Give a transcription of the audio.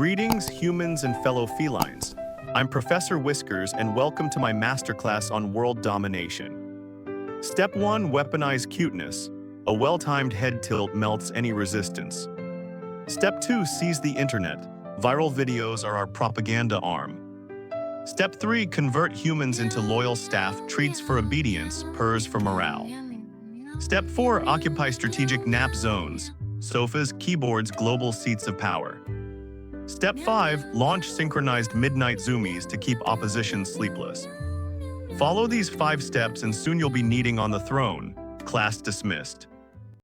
Greetings, humans and fellow felines. I'm Professor Whiskers and welcome to my masterclass on world domination. Step 1. Weaponize cuteness. A well-timed head tilt melts any resistance. Step 2. Seize the internet. Viral videos are our propaganda arm. Step 3. Convert humans into loyal staff, treats for obedience, purrs for morale. Step 4. Occupy strategic nap zones, sofas, keyboards, global seats of power. Step 5. Launch synchronized midnight zoomies to keep opposition sleepless. Follow these 5 steps and soon you'll be kneading on the throne. Class dismissed.